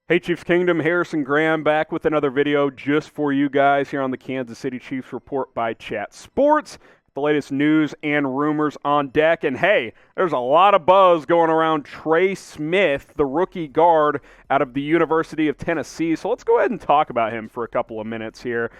Hey Chiefs Kingdom, Harrison Graham back with another video just for you guys here on the Kansas City Chiefs Report by Chat Sports. The latest news and rumors on deck. And hey, there's a lot of buzz going around Trey Smith, the rookie guard out of the University of Tennessee. So let's go ahead and talk about him for a couple of minutes here.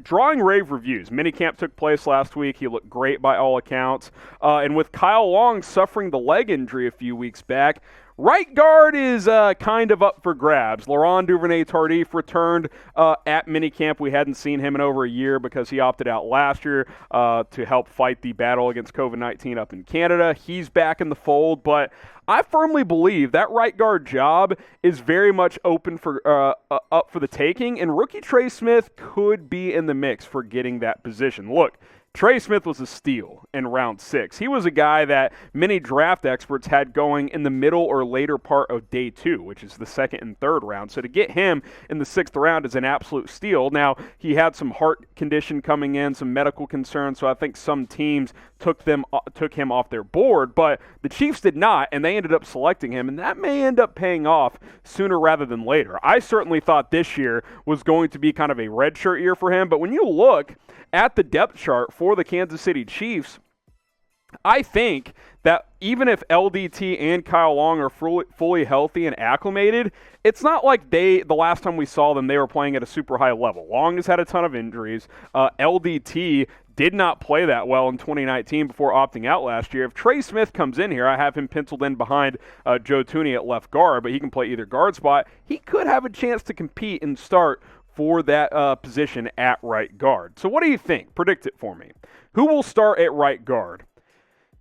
Drawing rave reviews. Minicamp took place last week. He looked great by all accounts. And with Kyle Long suffering the leg injury a few weeks back, right guard is kind of up for grabs. Laurent Duvernay-Tardif returned at minicamp. We hadn't seen him in over a year because he opted out last year to help fight the battle against COVID-19 up in Canada. He's back in the fold, but I firmly believe that right guard job is very much open for up for the taking, and rookie Trey Smith could be in the mix for getting that position. Look, Trey Smith was a steal in round 6. He was a guy that many draft experts had going in the middle or later part of day 2, which is the second and third round. So to get him in the 6th round is an absolute steal. Now, he had some heart condition coming in, some medical concerns, so I think some teams took him off their board, but the Chiefs did not, and they ended up selecting him, and that may end up paying off sooner rather than later. I certainly thought this year was going to be kind of a redshirt year for him, but when you look at the depth chart for the Kansas City Chiefs, I think that even if LDT and Kyle Long are fully healthy and acclimated, it's not like the last time we saw them, they were playing at a super high level. Long has had a ton of injuries. LDT did not play that well in 2019 before opting out last year. If Trey Smith comes in here, I have him penciled in behind Joe Thuney at left guard, but he can play either guard spot. He could have a chance to compete and start for that position at right guard. So what do you think? Predict it for me. Who will start at right guard?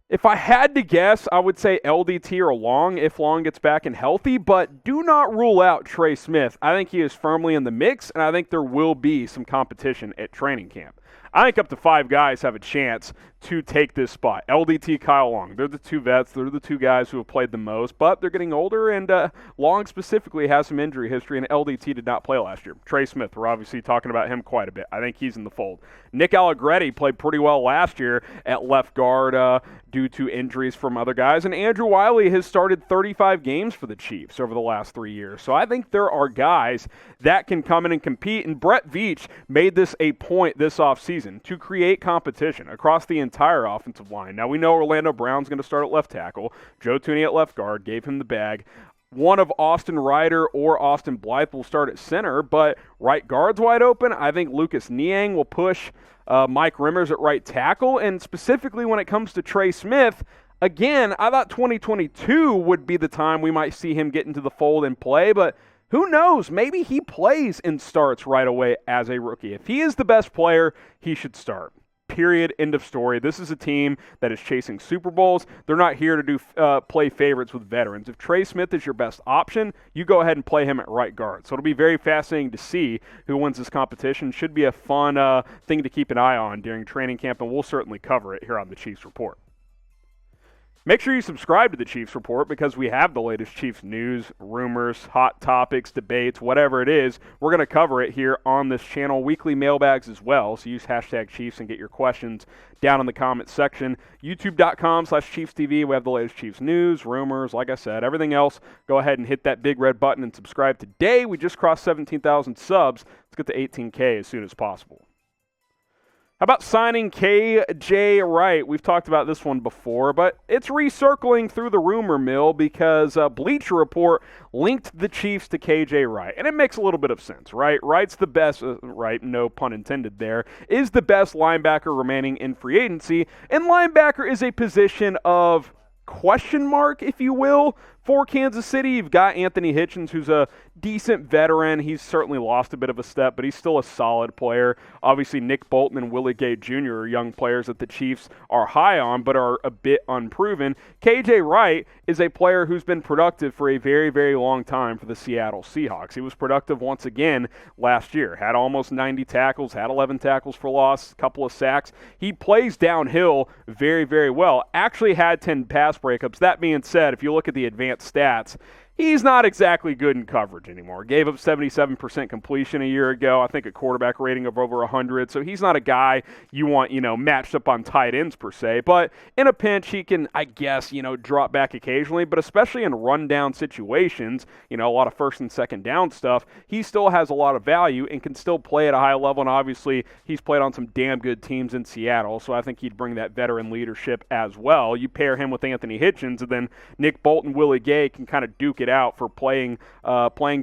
If I had to guess, I would say LDT or Long if Long gets back and healthy, but do not rule out Trey Smith. I think he is firmly in the mix, and I think there will be some competition at training camp. I think up to 5 guys have a chance to take this spot. LDT, Kyle Long. They're the 2 vets. They're the 2 guys who have played the most, but they're getting older, and Long specifically has some injury history, and LDT did not play last year. Trey Smith, we're obviously talking about him quite a bit. I think he's in the fold. Nick Allegretti played pretty well last year at left guard due to injuries from other guys, and Andrew Wylie has started 35 games for the Chiefs over the last 3 years. So I think there are guys that can come in and compete, and Brett Veach made this a point this offseason to create competition across the entire offensive line. Now, we know Orlando Brown's going to start at left tackle. Joe Thuney at left guard gave him the bag. One of Austin Ryder or Austin Blythe will start at center, but right guard's wide open. I think Lucas Niang will push Mike Rimmers at right tackle, and specifically when it comes to Trey Smith, again, I thought 2022 would be the time we might see him get into the fold and play, but who knows? Maybe he plays and starts right away as a rookie. If he is the best player, he should start. Period. End of story. This is a team that is chasing Super Bowls. They're not here to play favorites with veterans. If Trey Smith is your best option, you go ahead and play him at right guard. So it'll be very fascinating to see who wins this competition. Should be a fun thing to keep an eye on during training camp, and we'll certainly cover it here on the Chiefs Report. Make sure you subscribe to the Chiefs Report because we have the latest Chiefs news, rumors, hot topics, debates, whatever it is. We're going to cover it here on this channel. Weekly mailbags as well, so use hashtag Chiefs and get your questions down in the comments section. YouTube.com/ChiefsTV. We have the latest Chiefs news, rumors, like I said, everything else. Go ahead and hit that big red button and subscribe today. We just crossed 17,000 subs. Let's get to 18K as soon as possible. How about signing KJ Wright? We've talked about this one before, but it's recircling through the rumor mill because Bleacher Report linked the Chiefs to KJ Wright. And it makes a little bit of sense, right? Wright's the best, right, no pun intended there, is the best linebacker remaining in free agency. And linebacker is a position of question mark, if you will, for Kansas City. You've got Anthony Hitchens, who's a decent veteran. He's certainly lost a bit of a step, but he's still a solid player. Obviously, Nick Bolton and Willie Gay Jr. are young players that the Chiefs are high on, but are a bit unproven. KJ Wright is a player who's been productive for a very, very long time for the Seattle Seahawks. He was productive once again last year. Had almost 90 tackles, had 11 tackles for loss, a couple of sacks. He plays downhill very, very well. Actually had 10 pass breakups. That being said, if you look at the advanced stats, he's not exactly good in coverage anymore. Gave up 77% completion a year ago. I think a quarterback rating of over 100. So he's not a guy you want, matched up on tight ends per se. But in a pinch, he can, I guess, drop back occasionally. But especially in rundown situations, a lot of first and second down stuff, he still has a lot of value and can still play at a high level. And obviously, he's played on some damn good teams in Seattle. So I think he'd bring that veteran leadership as well. You pair him with Anthony Hitchens, and then Nick Bolton, Willie Gay can kind of duke it out for playing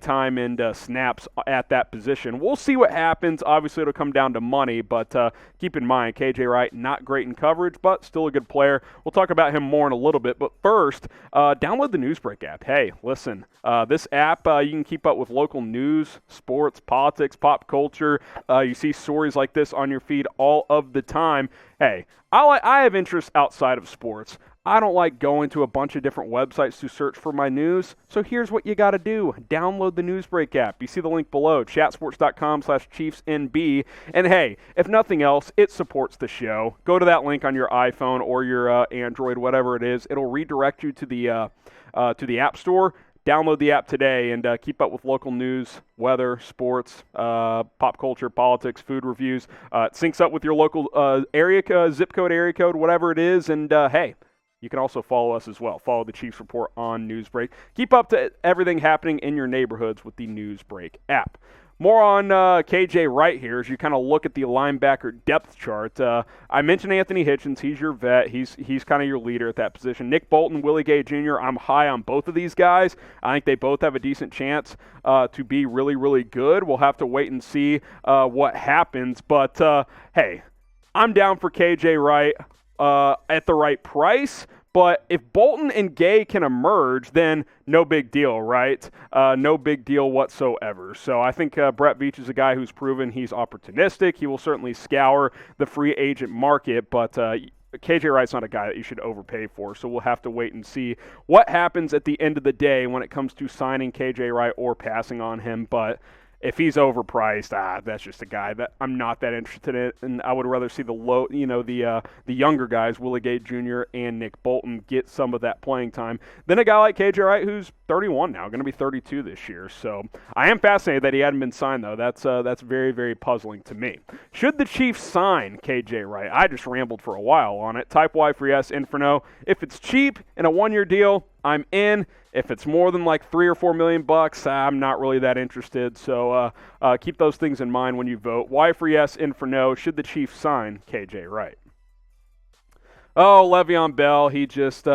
time and snaps at that position. We'll see what happens. Obviously, it'll come down to money, but keep in mind, KJ Wright, not great in coverage, but still a good player. We'll talk about him more in a little bit, but first, download the Newsbreak app. Hey, listen, this app, you can keep up with local news, sports, politics, pop culture. You see stories like this on your feed all of the time. Hey, I have interests outside of sports. I don't like going to a bunch of different websites to search for my news, so here's what you got to do. Download the Newsbreak app. You see the link below, chatsports.com/ChiefsNB. And hey, if nothing else, it supports the show. Go to that link on your iPhone or your Android, whatever it is. It'll redirect you to the App Store. Download the app today and keep up with local news, weather, sports, pop culture, politics, food reviews. It syncs up with your local area code, zip code, area code, whatever it is. And hey, you can also follow us as well. Follow the Chiefs Report on Newsbreak. Keep up to everything happening in your neighborhoods with the Newsbreak app. More on KJ Wright here as you kind of look at the linebacker depth chart. I mentioned Anthony Hitchens. He's your vet. He's kind of your leader at that position. Nick Bolton, Willie Gay Jr., I'm high on both of these guys. I think they both have a decent chance to be really, really good. We'll have to wait and see what happens. But, hey, I'm down for KJ Wright at the right price. But if Bolton and Gay can emerge, then no big deal, right? No big deal whatsoever. So I think Brett Veach is a guy who's proven he's opportunistic. He will certainly scour the free agent market, but KJ Wright's not a guy that you should overpay for. So we'll have to wait and see what happens at the end of the day when it comes to signing KJ Wright or passing on him. But if he's overpriced, that's just a guy that I'm not that interested in, and I would rather see the younger guys, Willie Gay Jr. and Nick Bolton, get some of that playing time than a guy like KJ Wright, who's 31 now, going to be 32 this year. So I am fascinated that he hadn't been signed, though. That's very, very puzzling to me. Should the Chiefs sign KJ Wright? I just rambled for a while on it. Type Y for yes, Inferno. If it's cheap in a one-year deal, I'm in. If it's more than like $3 or $4 million, I'm not really that interested. So keep those things in mind when you vote. Y for yes, N for no. Should the Chiefs sign KJ Wright? Oh, Le'Veon Bell, he just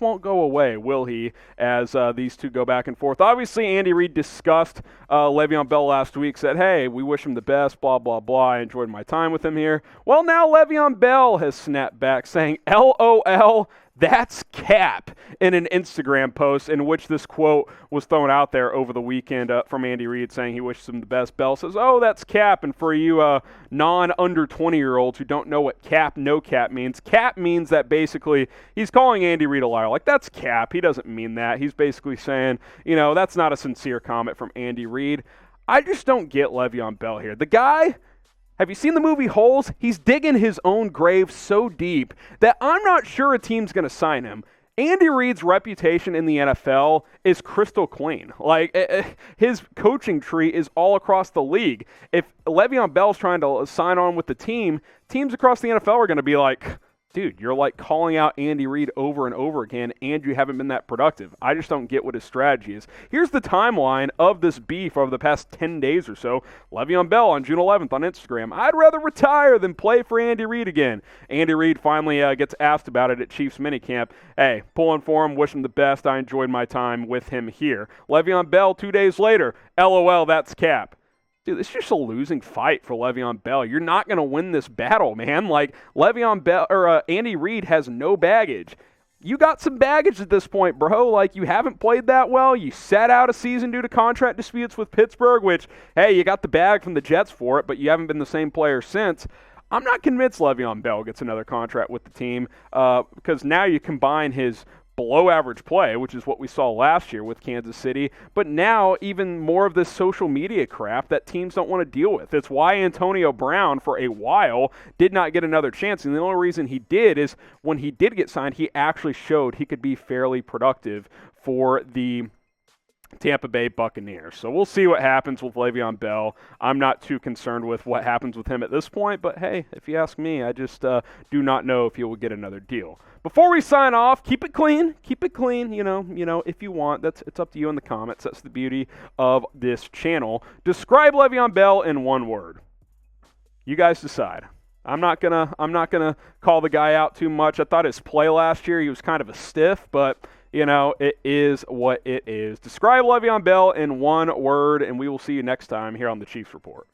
won't go away, will he, as these two go back and forth. Obviously, Andy Reid discussed Le'Veon Bell last week, said, hey, we wish him the best, blah, blah, blah. I enjoyed my time with him here. Well, now Le'Veon Bell has snapped back saying, LOL, that's cap, in an Instagram post in which this quote was thrown out there over the weekend from Andy Reid saying he wishes him the best. Bell says, oh, that's cap. And for you non-under 20-year-olds who don't know what cap, no cap means that basically he's calling Andy Reid a liar. Like, that's cap. He doesn't mean that. He's basically saying, that's not a sincere comment from Andy Reid. I just don't get Le'Veon Bell here. The guy... Have you seen the movie Holes? He's digging his own grave so deep that I'm not sure a team's going to sign him. Andy Reid's reputation in the NFL is crystal clean. Like, his coaching tree is all across the league. If Le'Veon Bell's trying to sign on with the team, teams across the NFL are going to be like, dude, you're like calling out Andy Reid over and over again, and you haven't been that productive. I just don't get what his strategy is. Here's the timeline of this beef over the past 10 days or so. Le'Veon Bell on June 11th on Instagram. I'd rather retire than play for Andy Reid again. Andy Reid finally gets asked about it at Chiefs minicamp. Hey, pulling for him, wish him the best. I enjoyed my time with him here. Le'Veon Bell 2 days later. LOL, that's cap. Dude, it's just a losing fight for Le'Veon Bell. You're not going to win this battle, man. Like, Le'Veon Bell or Andy Reid has no baggage. You got some baggage at this point, bro. Like, you haven't played that well. You sat out a season due to contract disputes with Pittsburgh, which, hey, you got the bag from the Jets for it, but you haven't been the same player since. I'm not convinced Le'Veon Bell gets another contract with the team because now you combine his below average play, which is what we saw last year with Kansas City, but now even more of this social media crap that teams don't want to deal with. It's why Antonio Brown, for a while, did not get another chance, and the only reason he did is when he did get signed, he actually showed he could be fairly productive for the Tampa Bay Buccaneers. So we'll see what happens with Le'Veon Bell. I'm not too concerned with what happens with him at this point, but hey, if you ask me, I just do not know if he will get another deal. Before we sign off, keep it clean. Keep it clean, you know, if you want. It's up to you in the comments. That's the beauty of this channel. Describe Le'Veon Bell in one word. You guys decide. I'm not gonna call the guy out too much. I thought his play last year, he was kind of a stiff, but you know, it is what it is. Describe Le'Veon Bell in one word, and we will see you next time here on the Chiefs Report.